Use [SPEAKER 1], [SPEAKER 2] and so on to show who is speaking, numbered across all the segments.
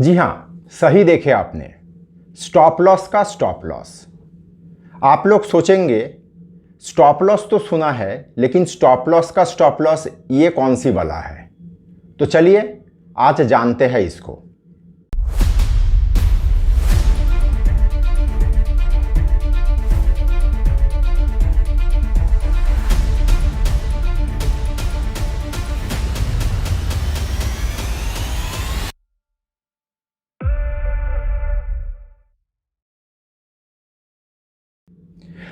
[SPEAKER 1] जी हाँ, सही देखे आपने। स्टॉप लॉस का स्टॉप लॉस। आप लोग सोचेंगे स्टॉप लॉस तो सुना है, लेकिन स्टॉप लॉस का स्टॉप लॉस ये कौन सी बला है। तो चलिए आज जानते हैं इसको।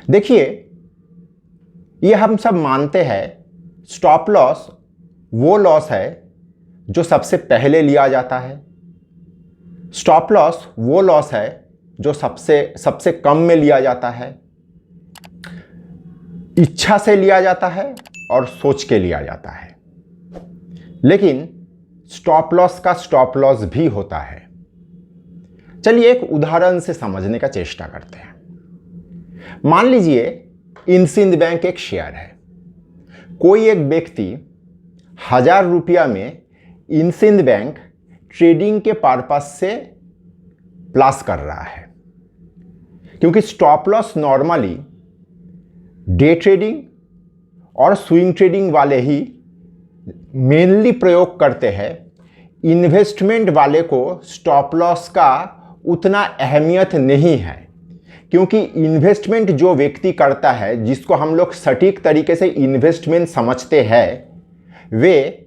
[SPEAKER 1] देखिए, ये हम सब मानते हैं स्टॉप लॉस वो लॉस है जो सबसे पहले लिया जाता है। स्टॉप लॉस वो लॉस है जो सबसे कम में लिया जाता है, इच्छा से लिया जाता है और सोच के लिया जाता है। लेकिन स्टॉप लॉस का स्टॉप लॉस भी होता है। चलिए एक उदाहरण से समझने का चेष्टा करते हैं। मान लीजिए इंसिंध बैंक एक शेयर है। कोई एक व्यक्ति 1000 रुपया में इंसिंध बैंक ट्रेडिंग के पर्पस से प्लस कर रहा है, क्योंकि stop loss normally day trading और स्विंग ट्रेडिंग वाले ही मेनली प्रयोग करते हैं। इन्वेस्टमेंट वाले को स्टॉप लॉस का उतना अहमियत नहीं है, क्योंकि इन्वेस्टमेंट जो व्यक्ति करता है, जिसको हम लोग सटीक तरीके से इन्वेस्टमेंट समझते हैं, वे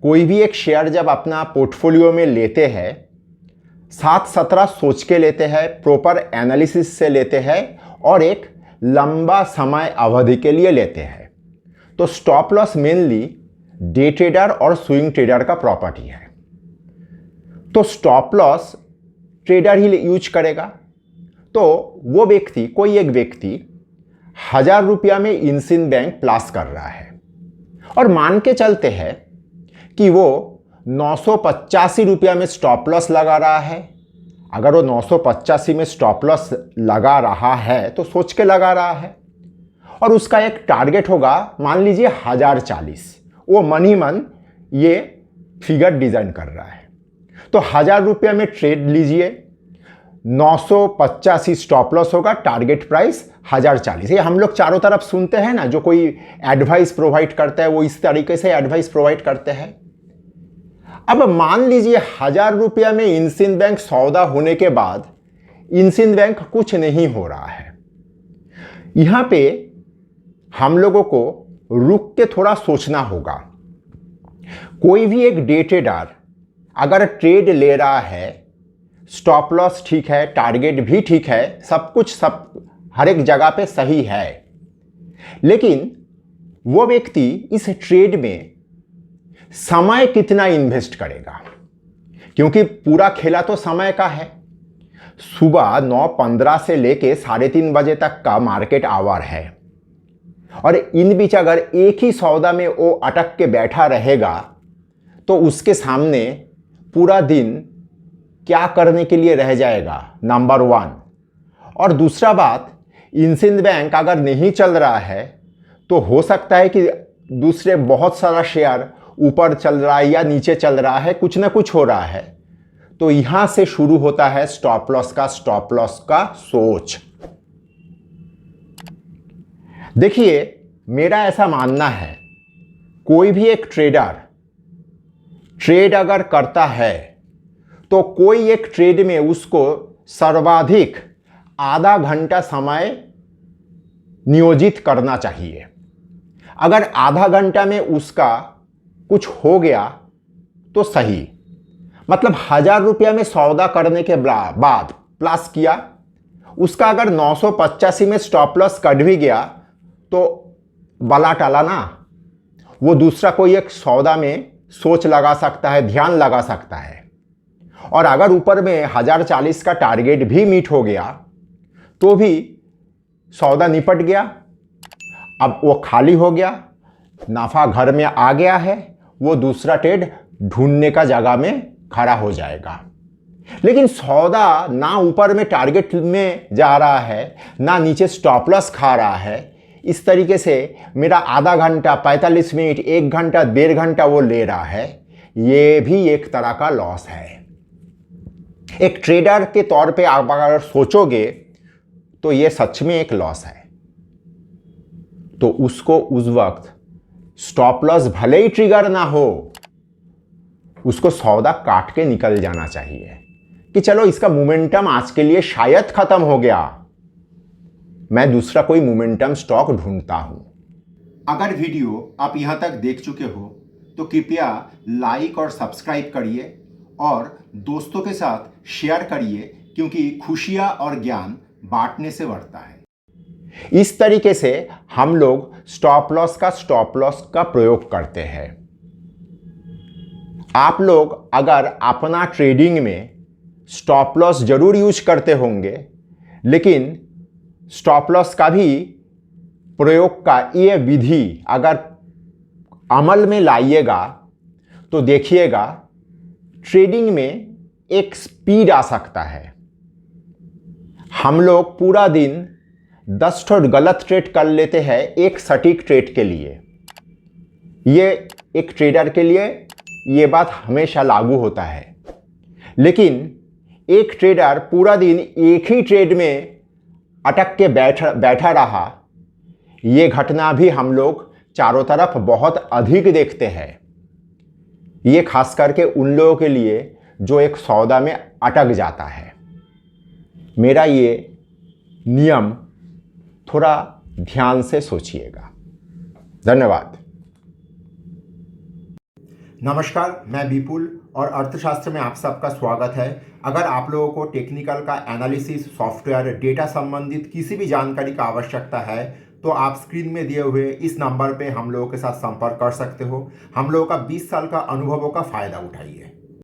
[SPEAKER 1] कोई भी एक शेयर जब अपना पोर्टफोलियो में लेते हैं 7-17 सोच के लेते हैं, प्रॉपर एनालिसिस से लेते हैं और एक लंबा समय अवधि के लिए लेते हैं। तो stop loss mainly day trader और स्विंग ट्रेडर का प्रॉपर्टी है। तो स्टॉप लॉस ट्रेडर ही यूज करेगा। तो वो व्यक्ति, कोई एक व्यक्ति 1000 रुपया में इंसिंध बैंक प्लस कर रहा है और मान के चलते हैं कि वो 985 रुपया में स्टॉप लॉस लगा रहा है। अगर वो 985 में स्टॉप लॉस लगा रहा है तो सोच के लगा रहा है, और उसका एक टारगेट होगा, मान लीजिए 1040। वो मन ही मन ये फिगर डिजाइन कर रहा है। तो 1000 रुपया में ट्रेड लीजिए, 985 स्टॉप लॉस होगा, टारगेट प्राइस 1040। ये हम लोग चारों तरफ सुनते हैं ना, जो कोई एडवाइस प्रोवाइड करता है वो इस तरीके से एडवाइस प्रोवाइड करते हैं। अब मान लीजिए 1000 रुपया में इंसिंध बैंक सौदा होने के बाद इंसिंध बैंक कुछ नहीं हो रहा है। यहां पे हम लोगों को रुक के थोड़ा सोचना होगा। कोई भी एक डे ट्रेडर अगर ट्रेड ले रहा है, स्टॉप लॉस ठीक है, टारगेट भी ठीक है, सब हर एक जगह पे सही है, लेकिन वो व्यक्ति इस ट्रेड में समय कितना इन्वेस्ट करेगा, क्योंकि पूरा खेला तो समय का है। सुबह 9:15 से लेके 3:30 बजे तक का मार्केट आवर है, और इन बीच अगर एक ही सौदा में वो अटक के बैठा रहेगा तो उसके सामने पूरा दिन क्या करने के लिए रह जाएगा, नंबर 1। और दूसरा बात, इंसिंध बैंक अगर नहीं चल रहा है तो हो सकता है कि दूसरे बहुत सारा शेयर ऊपर चल रहा है या नीचे चल रहा है, कुछ ना कुछ हो रहा है। तो यहां से शुरू होता है स्टॉप लॉस का सोच। देखिए, मेरा ऐसा मानना है, कोई भी एक ट्रेडर ट्रेड अगर करता है तो कोई एक ट्रेड में उसको सर्वाधिक आधा घंटा समय नियोजित करना चाहिए। अगर आधा घंटा में उसका कुछ हो गया तो सही, मतलब 1000 रुपया में सौदा करने के बाद प्लस किया, उसका अगर 985 में स्टॉप लॉस कट भी गया तो बला टाला ना, वो दूसरा कोई एक सौदा में सोच लगा सकता है, ध्यान लगा सकता है। और अगर ऊपर में 1040 का टारगेट भी मीट हो गया तो भी सौदा निपट गया। अब वो खाली हो गया, नाफा घर में आ गया है, वो दूसरा ट्रेड ढूंढने का जगह में खड़ा हो जाएगा। लेकिन सौदा ना ऊपर में टारगेट में जा रहा है, ना नीचे स्टॉप लॉस खा रहा है। इस तरीके से मेरा आधा घंटा, 45 मिनट, 1 घंटा, 1.5 घंटा वो ले रहा है, ये भी एक तरह का लॉस है। एक ट्रेडर के तौर पे आप अगर सोचोगे तो ये सच में एक लॉस है, तो उसको उस वक्त स्टॉप लॉस भले ही ट्रिगर ना हो, उसको सौदा काट के निकल जाना चाहिए कि चलो इसका मोमेंटम आज के लिए शायद खत्म हो गया, मैं दूसरा कोई मोमेंटम स्टॉक ढूंढता हूं।
[SPEAKER 2] अगर वीडियो आप यहां तक देख चुके हो तो कृपया लाइक और सब्सक्राइब करिए और दोस्तों के साथ शेयर करिए, क्योंकि खुशियां और ज्ञान बांटने से बढ़ता है।
[SPEAKER 1] इस तरीके से हम लोग स्टॉप लॉस का प्रयोग करते हैं। आप लोग अगर अपना ट्रेडिंग में स्टॉप लॉस जरूर यूज करते होंगे, लेकिन स्टॉप लॉस का भी प्रयोग का ये विधि अगर अमल में लाइएगा तो देखिएगा ट्रेडिंग में एक स्पीड आ सकता है। हम लोग पूरा दिन 10 ठो गलत ट्रेड कर लेते हैं एक सटीक ट्रेड के लिए। ये एक ट्रेडर के लिए ये बात हमेशा लागू होता है, लेकिन एक ट्रेडर पूरा दिन एक ही ट्रेड में अटक के बैठा रहा, ये घटना भी हम लोग चारों तरफ बहुत अधिक देखते हैं। ये खास करके उन लोगों के लिए जो एक सौदा में अटक जाता है। मेरा ये नियम थोड़ा ध्यान से सोचिएगा। धन्यवाद।
[SPEAKER 2] नमस्कार, मैं विपुल और अर्थशास्त्र में आप सबका स्वागत है। अगर आप लोगों को टेक्निकल का एनालिसिस, सॉफ्टवेयर, डेटा संबंधित किसी भी जानकारी का आवश्यकता है तो आप स्क्रीन में दिए हुए इस नंबर पे हम लोगों के साथ संपर्क कर सकते हो। हम लोगों का 20 साल का अनुभवों का फ़ायदा उठाइए।